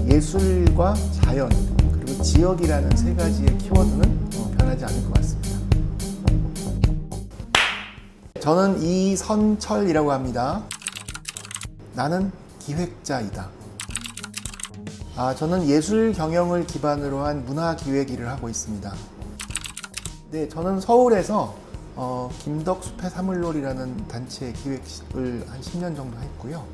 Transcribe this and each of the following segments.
예술과 자연 그리고 지역이라는 세 가지의 키워드는 변하지 않을 것 같습니다. 저는 이선철이라고 합니다. 나는 기획자이다. 저는 예술 경영을 기반으로 한 문화기획 일을 하고 있습니다. 네, 저는 서울에서 김덕숲의 사물놀이라는 단체 기획을 한 10년 정도 했고요.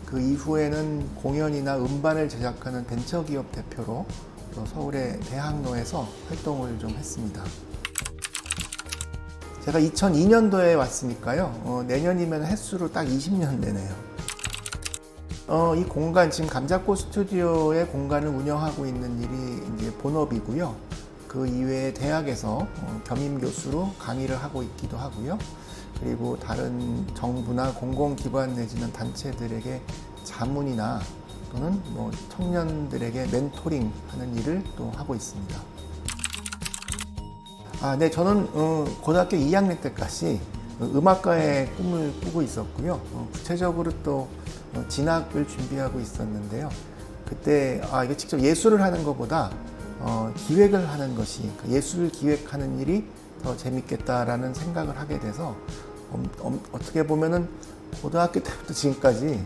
그 이후에는 공연이나 음반을 제작하는 벤처기업 대표로 또 서울의 대학로에서 활동을 좀 했습니다. 제가 2002년도에 왔으니까요. 내년이면 횟수로 딱 20년 되네요. 이 공간, 지금 감자꽃 스튜디오의 공간을 운영하고 있는 일이 이제 본업이고요. 그 이외에 대학에서 겸임 교수로 강의를 하고 있기도 하고요. 그리고 다른 정부나 공공기관 내지는 단체들에게 자문이나 또는 청년들에게 멘토링 하는 일을 또 하고 있습니다. 네, 저는 고등학교 2학년 때까지 음악가의 꿈을 꾸고 있었고요. 구체적으로 또 진학을 준비하고 있었는데요. 그때 이게 직접 예술을 하는 것보다 기획을 하는 것이, 예술 기획하는 일이 더 재밌겠다라는 생각을 하게 돼서 어떻게 보면은 고등학교 때부터 지금까지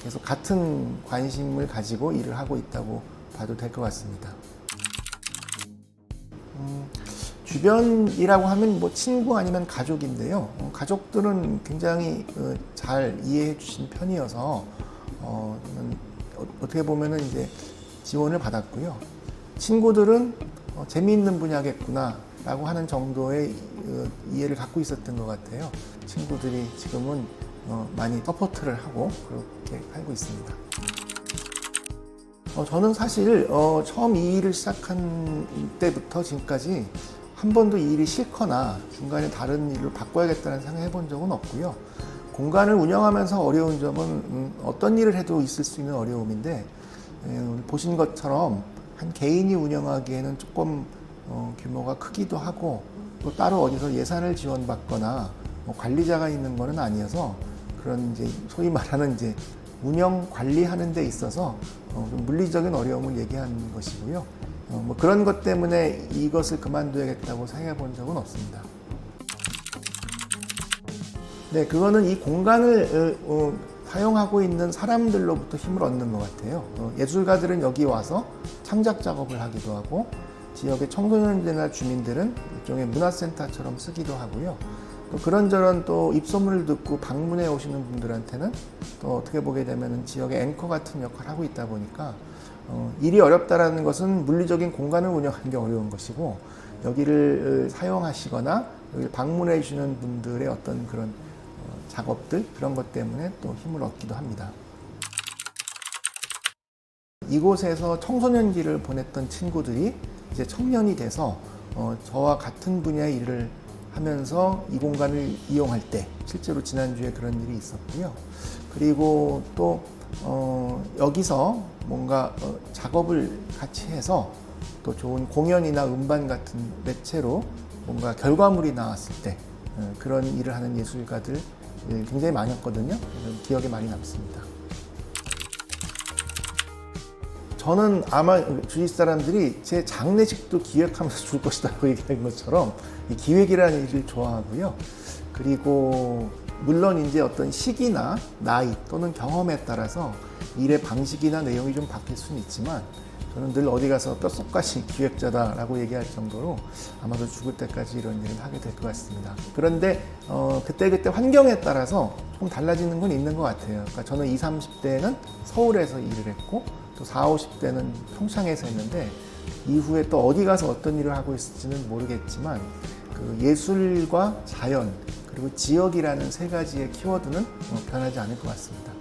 계속 같은 관심을 가지고 일을 하고 있다고 봐도 될 것 같습니다. 주변이라고 하면 친구 아니면 가족인데요. 가족들은 굉장히 잘 이해해 주신 편이어서 어떻게 보면은 이제 지원을 받았고요. 친구들은 재미있는 분야겠구나 라고 하는 정도의 이해를 갖고 있었던 것 같아요. 친구들이 지금은 많이 서포트를 하고 그렇게 살고 있습니다. 저는 사실 처음 이 일을 시작한 때부터 지금까지 한 번도 이 일이 싫거나 중간에 다른 일을 바꿔야겠다는 생각을 해본 적은 없고요. 공간을 운영하면서 어려운 점은 어떤 일을 해도 있을 수 있는 어려움인데, 보신 것처럼 한 개인이 운영하기에는 조금 규모가 크기도 하고 또 따로 어디서 예산을 지원받거나 관리자가 있는 것은 아니어서 그런 이제 소위 말하는 이제 운영 관리하는 데 있어서 좀 물리적인 어려움을 얘기하는 것이고요. 그런 것 때문에 이것을 그만둬야겠다고 생각해 본 적은 없습니다. 네, 그거는 이 공간을 사용하고 있는 사람들로부터 힘을 얻는 것 같아요. 예술가들은 여기 와서 창작 작업을 하기도 하고, 지역의 청소년들이나 주민들은 일종의 문화센터처럼 쓰기도 하고요. 또 그런저런 또 입소문을 듣고 방문해 오시는 분들한테는 또 어떻게 보게 되면 지역의 앵커 같은 역할을 하고 있다 보니까 일이 어렵다라는 것은 물리적인 공간을 운영하는 게 어려운 것이고, 여기를 사용하시거나 여기를 방문해 주시는 분들의 어떤 그런 작업들, 그런 것 때문에 또 힘을 얻기도 합니다. 이곳에서 청소년기를 보냈던 친구들이 이제 청년이 돼서 저와 같은 분야의 일을 하면서 이 공간을 이용할 때 실제로 지난주에 그런 일이 있었고요. 그리고 또 여기서 뭔가 작업을 같이 해서 또 좋은 공연이나 음반 같은 매체로 뭔가 결과물이 나왔을 때 그런 일을 하는 예술가들 굉장히 많았거든요. 기억에 많이 남습니다. 저는 아마 주위 사람들이 제 장례식도 기획하면서 줄 것이라고 얘기한 것처럼 이 기획이라는 일을 좋아하고요. 그리고 물론 이제 어떤 시기나 나이 또는 경험에 따라서 일의 방식이나 내용이 좀 바뀔 수는 있지만, 저는 늘 어디 가서 뼛속까지 기획자다라고 얘기할 정도로 아마도 죽을 때까지 이런 일을 하게 될 것 같습니다. 그런데 그때그때 환경에 따라서 조금 달라지는 건 있는 것 같아요. 그러니까 저는 20, 30대에는 서울에서 일을 했고 또 40, 50대는 평창에서 했는데, 이후에 또 어디 가서 어떤 일을 하고 있을지는 모르겠지만 그 예술과 자연 그리고 지역이라는 세 가지의 키워드는 변하지 않을 것 같습니다.